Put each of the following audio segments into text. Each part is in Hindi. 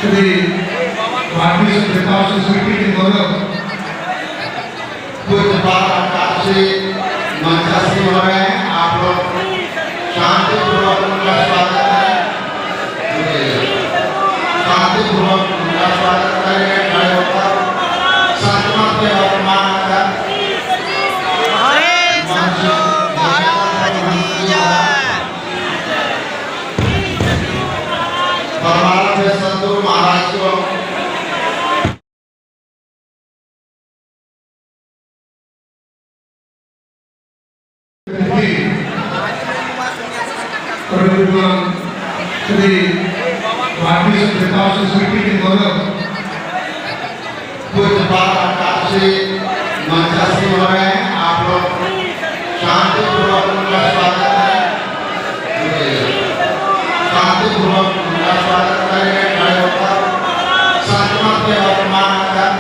श्री भारतीय संस्था संस्कृति के गौरव कुछ बात आकाश से मंचासी हो रहे हैं। आप लोग शांतिपूर्वक उनका स्वागत करें, शांतिपूर्वक उनका स्वागत करें। खड़े होकर संतमत के अपमान कर परमानंद संतूर महाराज को श्री भारतीय संस्था संस्कृति के गौरव कुछ बात आकाश से मंचासी हो रहे हैं। आप लोग शांतिपूर्वक उनका स्वागत करें, शांतिपूर्वक उनका स्वागत करें। खड़े होकर संतमत के अपमान कर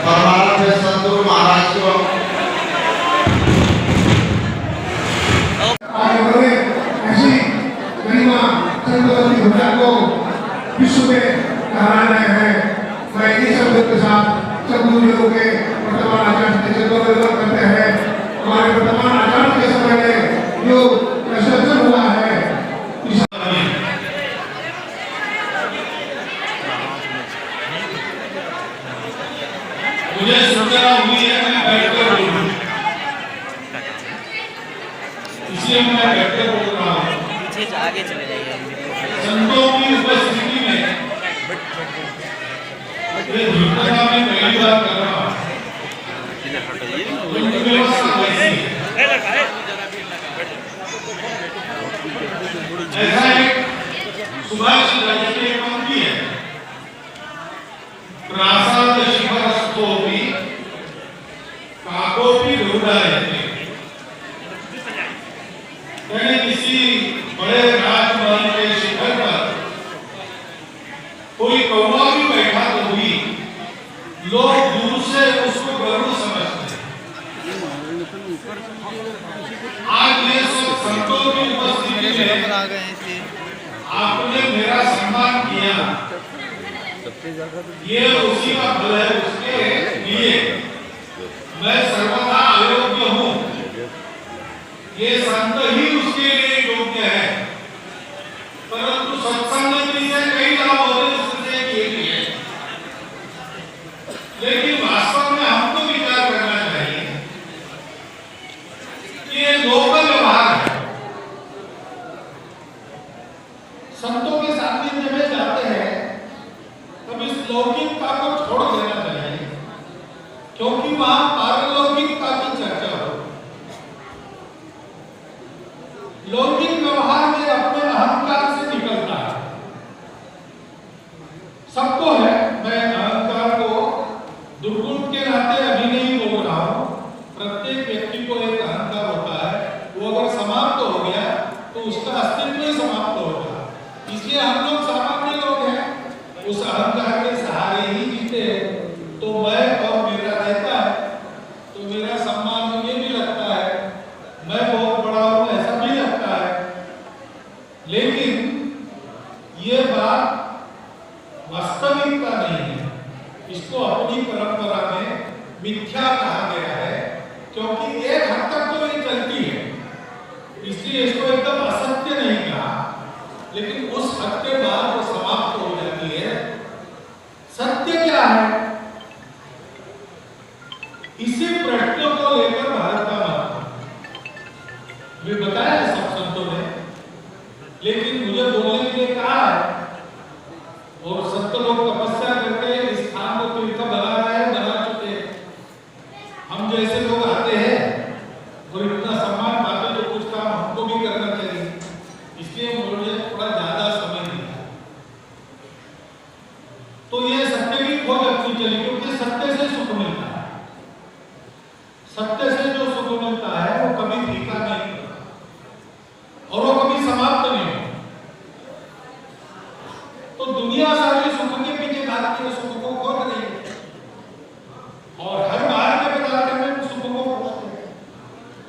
परमानंद संतूर महाराज को ऐसी गरिमा संतोषी घोड़ा को विश्व में लहरा रहे हैं। मैं इस शब्द के साथ सदगुरुदेव के वर्तमान आचार्य से चंद्रोदय करते हैं। हमारे वर्तमान आचार्य के समय में जो प्रशासन हुआ है, मुझे सूचना हुई है मैं बैठकर बोल रहा हूँ, इसलिए मैं बैठकर बोल रहा हूँ। पीछे आगे चले जाइए। संतों की उपस्थिति में ये घटना में पहली बार कर रहा हूँ। व्यवस्था वैसी है। ऐसा एक सुभाष चंद्र की एक पंक्ति है, प्रासाद शिखरस्तोपि काकोपि रूढ़ायते। यानी किसी बड़े राजमहल के शिखर पर कोई कौवा भी बैठा तो हुई, लोग दूर से उसको गरुड़ समझते हैं। आज ये सब संतों की उपस्थिति में आपने मेरा सम्मान किया, ये उसी का फल है। उसके लिए मैं सर्वदा अयोग्य हूँ, ये संत ही उसके लिए योग्य है। परंतु सत्संगति से कई लाभ होते हैं, उससे एक ही है। लेकिन वास्तव में हमको विचार करना चाहिए कि ये लोक व्यवहार है। संतों के सानिध्य में जाते हैं तब इस लौकिकता को छोड़ देना चाहिए, क्योंकि वहां पारलौकिकता की चर्चा हो। लौकिक व्यवहार में अपने अहंकार से निकलता है, सबको है। मैं अहंकार को दुर्गुण के नाते अभी नहीं बोल रहा हूं। प्रत्येक व्यक्ति को एक अहंकार होता है, वो अगर समाप्त हो गया तो उसका अस्तित्व ही समाप्त होता है। इसलिए हम लोग सामान्य लोग हैं, उस अहंकार के सहारे ही जीते। तो मैं और मेरा रहता है तो मेरा सम्मान मुझे भी लगता है, मैं बहुत बड़ा हूं ऐसा भी लगता है। लेकिन ये बात वास्तविकता नहीं है। इसको अपनी परंपरा में मिथ्या कहा गया है, क्योंकि एक हद तक तो ये चलती है, इसलिए इसको एकदम असत्य नहीं कहा। लेकिन उस हद के बाद वो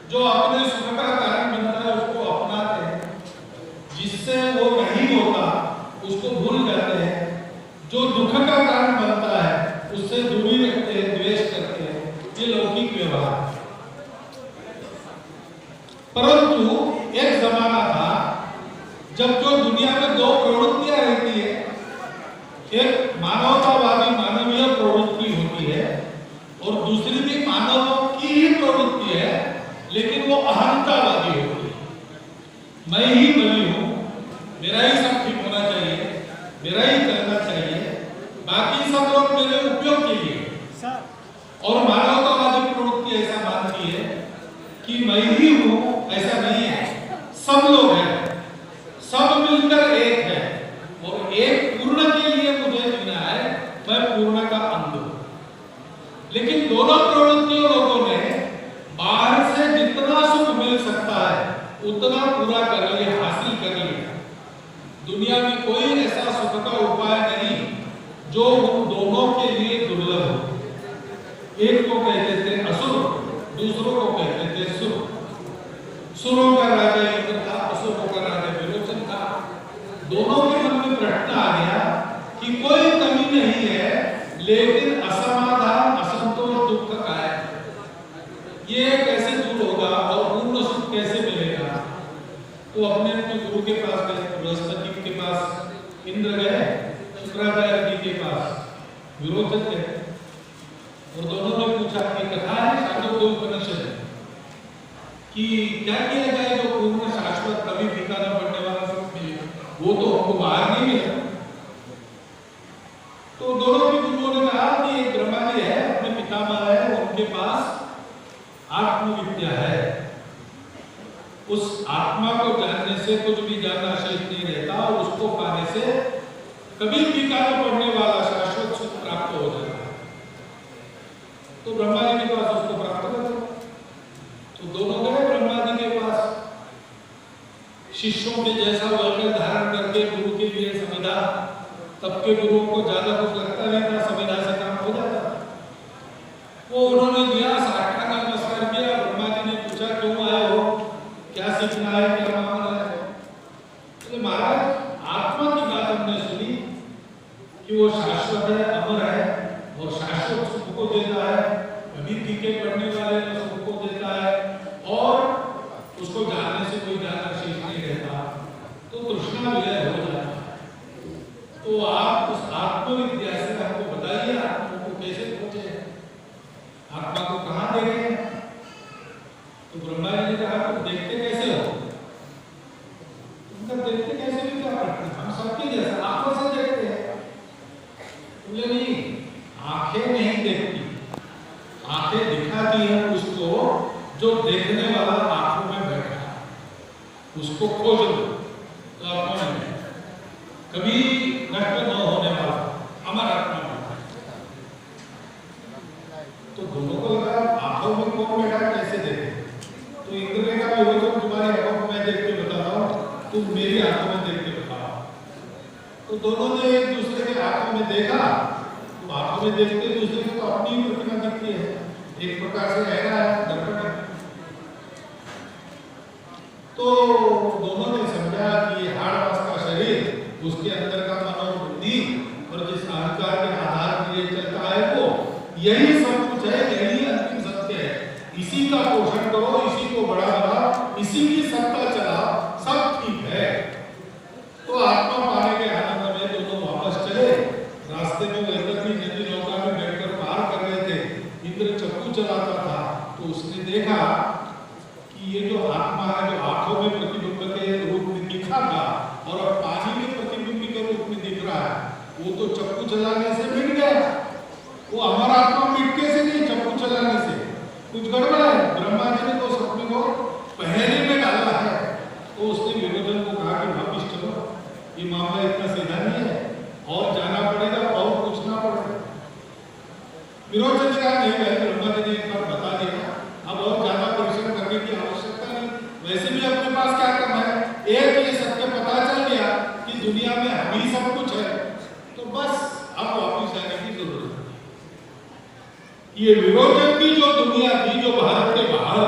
जो अपने सुख का कारण बनता है उसको अपनाते हैं, जिससे वो नहीं होता उसको भूल जाते हैं, जो दुख का कारण बनता है उससे दूरी रखते हैं, द्वेष करते हैं। ये लौकिक व्यवहार। परंतु एक जमाना था जब जो दुनिया में दो प्रवृत्तियां रहती है, एक मानवतावादी मानवीय प्रवृत्ति होती है और दूसरी भी मानवों की ही प्रवृत्ति है, लेकिन वो अहंतावादी होती है। मैं ही बली हूं, मेरा ही सब ठीक होना चाहिए, मेरा ही करना चाहिए, बाकी सब लोग मेरे उपयोग के लिए। और मानवतावादी प्रवृत्ति ऐसा मानती है कि मैं ही हूं, ऐसा नहीं है, सब लोग हैं, सब मिलकर एक है और एक पूर्ण के लिए मुझे जीना है, मैं पूर्ण का अंग हूं। लेकिन दोनों प्रवृत्तियों लोगों ने बाहर से जितना सुख मिल सकता है उतना पूरा कर लिया, हासिल कर लिया। दुनिया में कोई ऐसा सुख का उपाय नहीं जो उन दोनों के लिए दुर्लभ हो। एक को कहते थे असुर, दूसरों को कहते थे सुर। सुरों का राजा इंद्र था, असुरों का राजा विरोचन था। दोनों के मन में प्रश्न आ गया कि कोई कमी नहीं है, लेकिन असमाधान, असंतोष, दुख का है, ये कैसे दूर होगा और पूर्ण सुख कैसे मिलेगा? तो अपने अपने गुरु के पास गए, बृहस्पति के पास इंद्र गए, शुक्राचार्य जी के पास विरोचन गए और दोनों ने पूछा कि कथा है शांतोदय उपनिषद कि क्या किया जाए जो पूर्ण शाश्वत कभी फीका न पड़ने वाला सुख मिले, वो तो हमको बाहर नहीं मिला। तो दोनों के गुरुओं ने कहा कि एक ब्रह्मा जी है, अपने पितामह है, उनके पास आत्मविद्या है, उस आत्मा को जानने से कुछ भी जानना शेष नहीं रहता और उसको पाने से कभी फीका न पड़ने वाला शाश्वत सुख प्राप्त हो जाता है। तो ब्रह्मा जी के पास उसको प्राप्त कर दो। तो दोनों गए ब्रह्मा जी के पास, शिष्यों के जैसा वर्ण धारण करके गुरु के लिए संविदा। तब के गुरुओं को ज्यादा कुछ लगता नहीं था, संविदा से काम हो जाता। वो उन्होंने दिया, साष्टांग नमस्कार किया। ब्रह्मा जी ने पूछा क्यों आए हो, क्या सीखना है, क्या मांगना है? तो महाराज आत्मा की बात हमने सुनी कि वो शाश्वत है, अमर है और शाश्वत सुख को देता है, कभी फीके पड़ने वाले सुख को देता है और उसको जानने से कोई जानना शेष नहीं रहता, तो तृष्णा विलय हो जाता है। तो आप उस आत्मविद्या से हमको बताइए, आत्मा को कैसे खोजे, आत्मा को कहाँ देखें? तो ब्रह्मा जी ने कहा तुम देखते कैसे हो? तुम देखते कैसे भी क्या करते हैं? हम सबके जैसा आंखों से देखते हैं। बोले नहीं, आंखें नहीं देखती, आंखें दिखाती है उसको जो देखने वाला आंखों में बैठा है, उसको खोज लो तो आत्मा में कभी नष्ट न होने वाला अमर आत्मा में। तो दोनों को लगा आंखों में कौन बैठा है, कैसे देखे? तो इंद्र ने कहा विरोचन तुम्हारी आंखों में देख के बताता हूं, तुम मेरी आंखों में देख के बताओ। तो दोनों ने एक दूसरे के आंखों में देखा। तो आंखों में देखते दूसरे को तो अपनी प्रतिमा दिखती है, एक प्रकार से ऐना है, दर्पण है। तो दोनों ने समझा कि ये हाड़ मांस का शरीर, उसके अंदर का मनोबुद्धि और जिस अहंकार के आधार पर ये चलता है वो यही सब कुछ है, यही अंतिम सत्य है। इसी का पोषण करो, इसी को बढ़ावा, इसी की सत्ता चला, सब ठीक है। तो आत्मा पाने के आनंद में दोनों वापस चले। रास्ते में वो इंद्र नदी नौका में बैठकर पार कर रहे थे। इंद्र चक्कू चलाता था तो उसने देखा कि ये जो आत्मा है, जो आंखों में प्रतिबिंब के रूप में दिखा था और अब पानी में प्रतिबिंब के रूप में दिख रहा है, वो तो चक्कू चलाने से मिट गया। वो अमर आत्मा मिट के से नहीं, चक्कू चलाने से कुछ गड़बड़ है। ब्रह्मा जी ने तो सपने को पहले में डाला है। तो उसने विरोचन को कहा कि वापिस चलो, ये मामला इतना सीधा नहीं है, और जाना पड़ेगा और पूछना पड़ेगा। विरोचन ने कहा नहीं भाई, ब्रह्मा जी ने एक बार बता दिया, अब और ज्यादा परिश्रम करने की आवश्यकता नहीं, वैसे भी अपने पास क्या काम है, एक ये सत्य पता चल गया कि दुनिया में हम ही सब कुछ है, तो बस अब वापिस आने की जरूरत है। ये विरोचन की जो दुनिया थी, जो भारत के बाहर,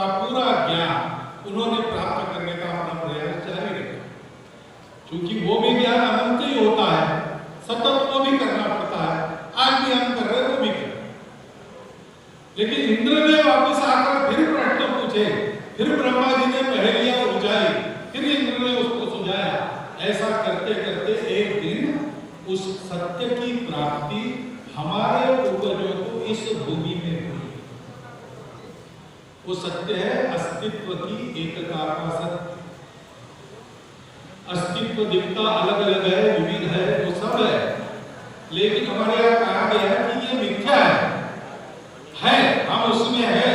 का पूरा ज्ञान उन्होंने प्राप्त करने का अपना प्रयास जारी रखा। क्योंकि वो भी ज्ञान अनंत ही होता है, सतत वो भी करना पड़ता है। आज भी हम कर रहे हैं, वो भी कर रहे हैं। लेकिन इंद्र ने वापस आकर फिर प्रश्न पूछे, फिर ब्रह्मा जी ने पहेलियां उलझाई, फिर इंद्र ने उसको सुझाया। ऐसा करते करते एक दिन उस सत्य की प्राप्ति हमारे पूर्वजों को इस भूमि में हुई। वो सत्य है अस्तित्व की एकता का सत्य। अस्तित्व दिखता अलग अलग है, विविध है, वो सब है, लेकिन हमारे यहाँ कहा गया है कि ये मिथ्या है, हम उसमें है,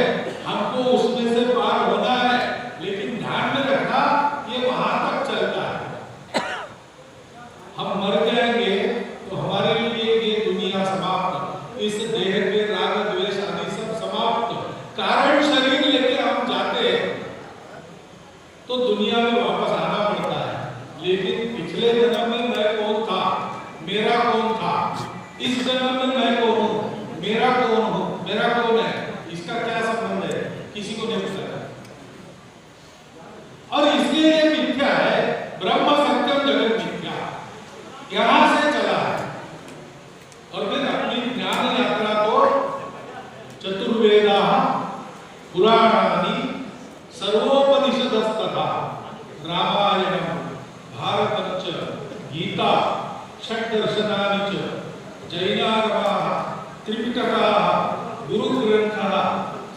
हमको उसमें से पार होना है। लेकिन ध्यान में रखना, ये वहां तक चलता है। हम मर जाएंगे तो हमारे लिए ये दुनिया समाप्त, इस देह के राग द्वेष आदि सब समाप्त। कारण शरीर लेके हम जाते हैं तो दुनिया में वापस आना पड़ता है। लेकिन पिछले जन्म में मैं कौन था, मेरा कौन था, इस जन्म में मैं कौन हूं, मेरा कौन हूं, मेरा कौन है, इसका क्या संबंध है, किसी को नहीं पता। और इसलिए ये मिथ्या है, ब्रह्म सत्यम जगत मिथ्या, यहां से चला है। और फिर अपनी ज्ञान यात्रा को चतुर्वेदा पुराणानि सर्वोपनिषदस्तथा रामायणम भारतम च गीता षड्दर्शनानि च जैनागमाः त्रिपिटकाः गुरुग्रन्थः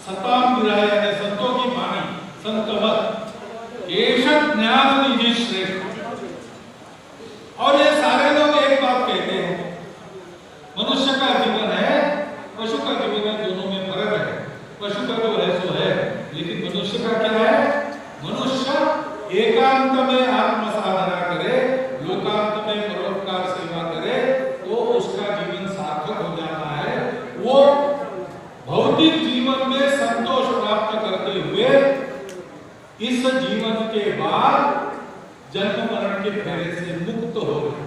सतां विरायण संतों की वाणी संतवत एष ज्ञान निधि श्रेष्ठ। और ये सारे लोग एक बात कहते हैं, मनुष्य का जीवन है, पशु का जीवन है, दोनों में फर्क है। पशु का जो है सो है, लेकिन मनुष्य का क्या है? मनुष्य एकांत में आत्म साधना करे, लोकांत में परोपकार सेवा करे, तो उसका जीवन सार्थक हो जाता है। वो भौतिक जीवन में संतोष प्राप्त करते हुए इस जीवन के बाद जन्म मरण के फेरे से मुक्त हो गए।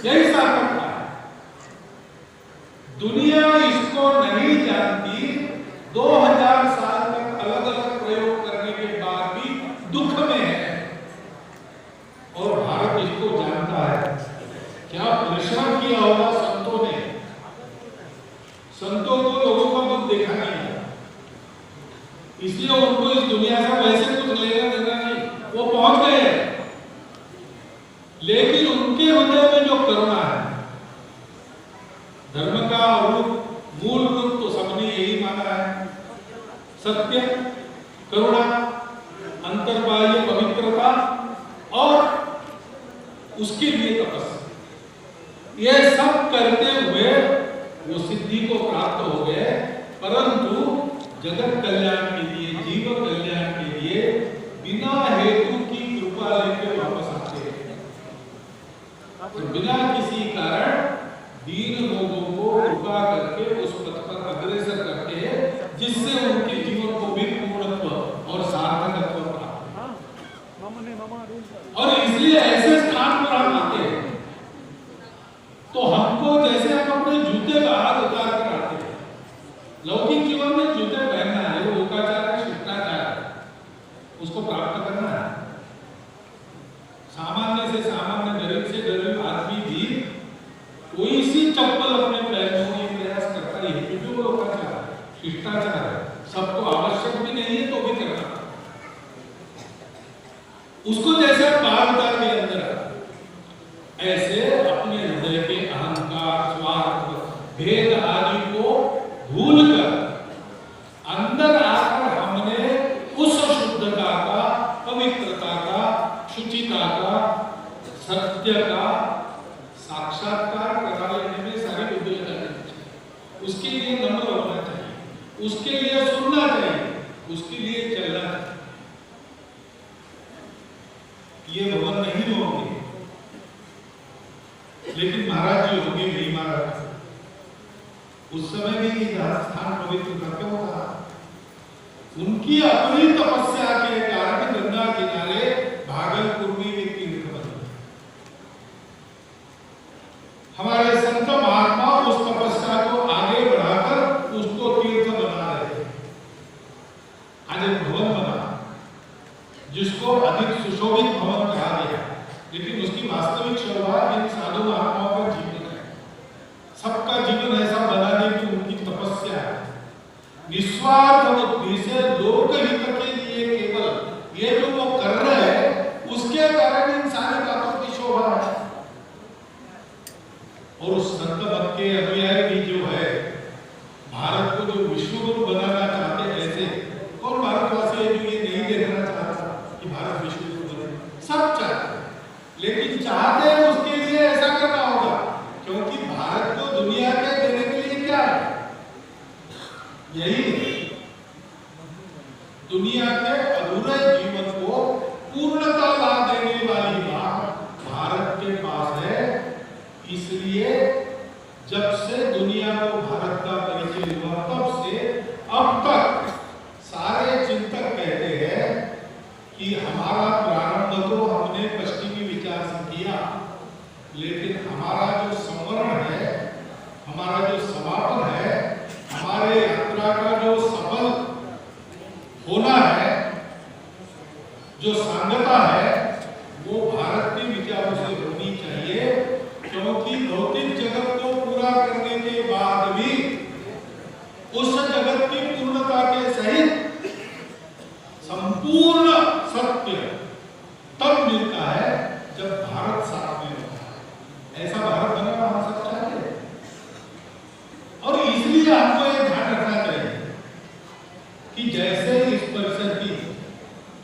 यही सार्थकता है। दुनिया इसको नहीं जानती। 2000 साल तक अलग अलग प्रयोग करने के बाद भी दुख में है, और भारत इसको जानता है। क्या परिश्रम किया होगा संतों ने? संतों को लोगों का मुख देखा नहीं है, इसलिए उनको इस दुनिया से वैसे कुछ लेना देना नहीं, वो पहुंच गए। लेकिन उनके हृदय में जो करुणा है, धर्म का रूप, मूल रूप तो सबने यही माना है, सत्य, करुणा, अंतर्बाह्य पवित्रता और उसके लिए तपस्या। ये सब करते हुए वो सिद्धि को प्राप्त हो गए, परंतु जगत कल्याण के लिए, जीव कल्याण के लिए बिना हेतु की कृपा लेकर वापस आते हैं। तो बिना किसी कारण दीन लोगों को कृपा करके उस पथ पर अग्रसर करते हैं, जिससे उनके जीवन को भी पूर्णत्व और सार्थकत्व प्राप्त हो। और इसलिए ऐसे स्थान पर हम आते हैं तो हमको जैसे हम अपने जूते बाहर उतार कर आते हैं। लौकिक जीवन में जूते पहनना है, वो लोकाचार है, शिष्टाचार है, उसको प्राप्त करना है। सामान्य से सामान्य, गरीब से गरीब आदमी भी कोई सी चप्पल अपने पैर में होने प्रयास करता ही है, क्योंकि वो लोकाचार है, शिष्टाचार है। सबको आवश्यक भी नहीं है तो भी करना। उसको जैसे बाल उतार के अंदर ऐसे अपने हृदय के अहंकार, स्वार्थ, भेद आदि को भूलकर अंदर आकर हमने उस शुद्धता का, पवित्रता का, शुचिता का, सत्य का साक्षात्कार करा लेने में सारी बुद्धि लगानी चाहिए। उसके लिए नम्र होना चाहिए, उसके लिए सुनना चाहिए, उसके लिए चलना चाहिए। ये भवन नहीं होंगे, लेकिन महाराज जी होंगे, नहीं महाराज। उस समय भी स्थान पवित्र करके होगा। उनकी अपनी तपस्या के कारण गंगा किनारे भागलपुर में एक तीर्थ बना। हमारे संत महात्मा उस तपस्या को आगे बढ़ाकर उसको तीर्थ बना रहे हैं। आज एक भवन बना जिसको अधिक सुशोभित भवन कहा गया, लेकिन उसकी वास्तविक शोभा इन साधु महात्माओं का जीवन है। सबका जीवन ऐसा बनाने की उनकी तपस्या है। निस्वार्थ बुद्धि से लोक हित के लिए केवल ये जो वो कर रहे हैं उसके कारण इन सारी बातों की शोभा है। और उस संत मत के अनुयायी भी जो है भारत को जो विश्व गुरु बनाना चाहते हैं, ऐसे कौन भारतवासी है जो ये नहीं देखना चाहता कि भारत विश्व गुरु बने? सब चाहते हैं, लेकिन चाहते हैं उसके लिए ऐसा करना होगा, क्योंकि भारत को दुनिया के देने के लिए क्या है? यही दुनिया के अधूरे जीवन को पूर्णता ला देने वाली बात भारत के पास है। इसलिए जब से दुनिया को भारत का परिचय हुआ तब से अब तक सारे चिंतक कहते हैं कि हमारा प्रारंभ तो हमने पश्चिमी विचार से किया, लेकिन हमारा जो संवरण है, हमारा जो समापन है, हमारे यात्रा का जो सफल होना है, जो सांगता है, वो भारत के विचारों से होनी चाहिए। क्योंकि भौतिक जगत को पूरा करने के बाद भी उस जगत की पूर्णता के सहित संपूर्ण सत्य तब मिलता है जब भारत साथ में होता है। ऐसा भारत बनाना हम सब चाहते हैं, और इसलिए हमको ये ध्यान रखना चाहिए कि जैसे इस परिसर की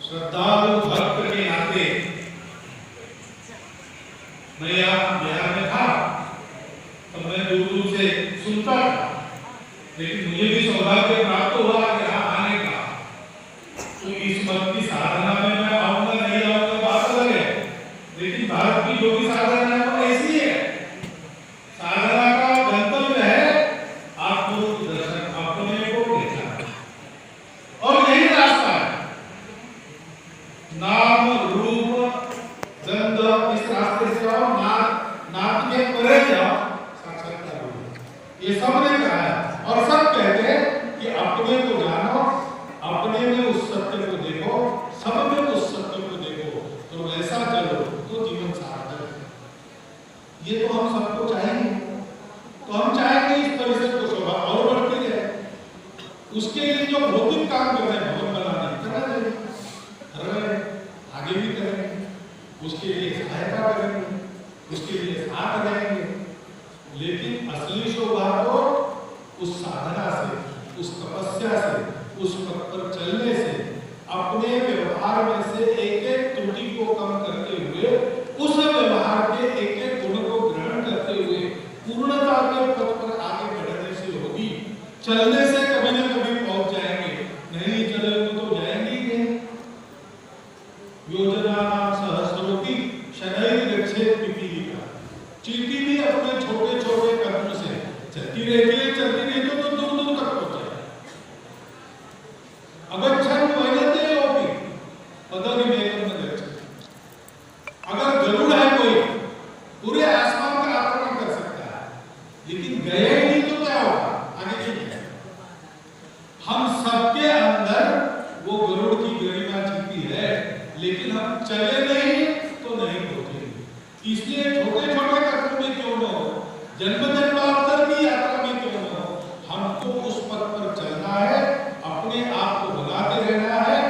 श्रद्धालु भक्त के नाते मैं यहाँ बिहार में था तो मैं दूर दूर से सुनता था, लेकिन मुझे भी सौभाग्य प्राप्त हुआ कि यहाँ आने का। तो इस मत की साधना में मैं आऊंगा नहीं आऊंगा बात अलग है, लेकिन भारत की जो भी साधना है वो ऐसी है। साधना का गंतव्य है आत्म दर्शन, अपने को पहचानना, और यही रास्ता है। नाम रूप गंध, इस रास्ते से आओ, नाम के परे जाओ, साक्षात्कार हो। ये सब ने कहा है, और सब कहते हैं कि अपने को जानो, अपने में उस सत्य को देखो, सब में उस सत्य को देखो, तो वैसा चलो तो जीवन सार्थक है। ये तो हम सबको चाहेंगे, तो हम चाहेंगे इस परिसर को शोभा और बढ़ती जाए। उसके लिए जो भौतिक काम कर रहे हैं, भवन बनाने करना चाहिए, कर रहे हैं, आगे भी करेंगे, उसके लिए सहायता करेंगे, उसके लिए साथ रहेंगे। लेकिन असली शोभा तो उस साधना से, उस तपस्या से, उस पथ पर चलने से, अपने व्यवहार में से एक एक त्रुटि को कम करते हुए, उस व्यवहार के एक एक गुण को ग्रहण करते हुए पूर्णता के पथ पर आगे बढ़ने से होगी। चलने से कभी न कभी पहुंच जाएंगे, नहीं चलेंगे तो जाएंगे ही नहीं। योजना सहस्रोति शनैः गच्छेत् पिपीलिका। चींटी भी अपने छोटे छोटे कदम से चलती रहती है, चलती रहती है तो दूर दूर तक पहुंच जाए। अगच्छन् वैनते लोपि पदविवेकं न गच्छति। अगर गरुड़ है कोई, पूरे आसमान का आक्रमण कर सकता है, लेकिन गए नहीं तो क्या होगा? आगे चलिए। हम सबके अंदर वो गरुड़ की गरिमा छिपी है, लेकिन हम चले नहीं तो नहीं पहुंचेंगे। इसलिए छोटे छोटे कदमों में क्यों न हो, जन्म जन्मांतर की यात्रा में क्यों न हो, हमको उस पथ पर चलना है, अपने आप को बनाते रहना है,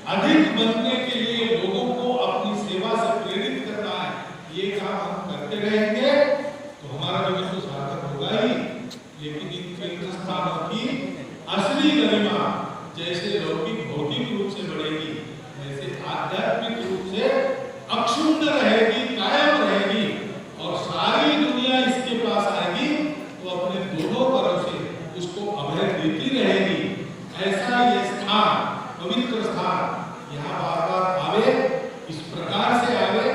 अधिक बनने के लिए लोगों को अपनी सेवा से प्रेरित करना है। ये काम हम करते रहेंगे तो हमारा जीवन तो सार्थक होगा ही, लेकिन इन तीर्थ स्थानों की असली गरिमा जैसे लौकिक भौतिक रूप से बढ़ेगी, वैसे आध्यात्मिक रूप से अक्षुण्ण रहेगी, कायम रहेगी, और सारी दुनिया इसके पास आएगी तो अपने दोनों तरफ से उसको अभय देती रहेगी। ऐसा ये स्थान, पवित्र स्थान, यहाँ बार बार आवे, इस प्रकार से आवे,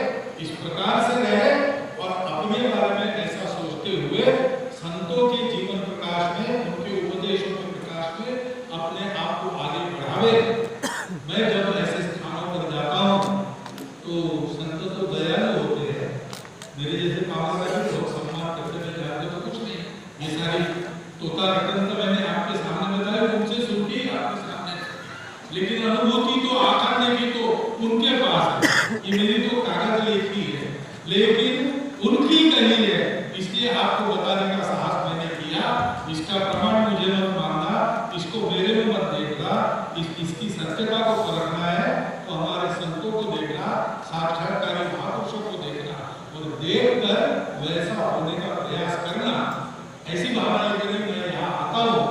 इस प्रकार से रहे, और अपने बारे में ऐसा सोचते हुए संतों के जीवन प्रकाश में, उनके उपदेशों के प्रकाश में अपने आप को आगे बढ़ावे। मैं जब ऐसे स्थानों पर जाता हूँ तो संत तो दयालु होते हैं, मेरे जैसे पापा का भी बहुत सम्मान करते हैं, जाते तो कुछ नहीं। ये सारी तोता रटन तो मैंने आपके सामने बताया, उनसे सुन के आपके सामने, लेकिन अनुभूति तो आचरण की तो उनके पास है। ये मेरी तो कागज लिखी है, लेकिन उनकी कही है, इसलिए आपको बताने का साहस मैंने किया। इसका प्रमाण मुझे मत मानना, इसको मेरे में मत देखना, इसकी सत्यता को परखना है तो हमारे संतों को देखना, साक्षात्कारी महापुरुषों को देखना और देखकर वैसा होने का प्रयास करना। ऐसी भावना करी मैं यहाँ आता हूँ,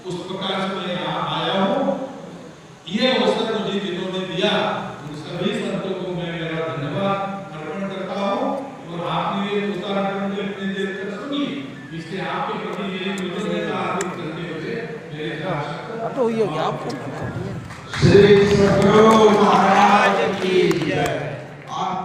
उस प्रकार से मैं यहाँ आया हूँ। ये अवसर मुझे जिन्होंने दिया उन सभी संतों को मैं मेरा धन्यवाद अर्पण करता हूँ। और आपने ये उदाहरण इतनी देर तक सुनी, इससे आपके प्रति मेरी कृतज्ञता अर्पित करते हुए मेरे तो ये हो गया आपको श्री सद्गुरु महाराज की जय। आप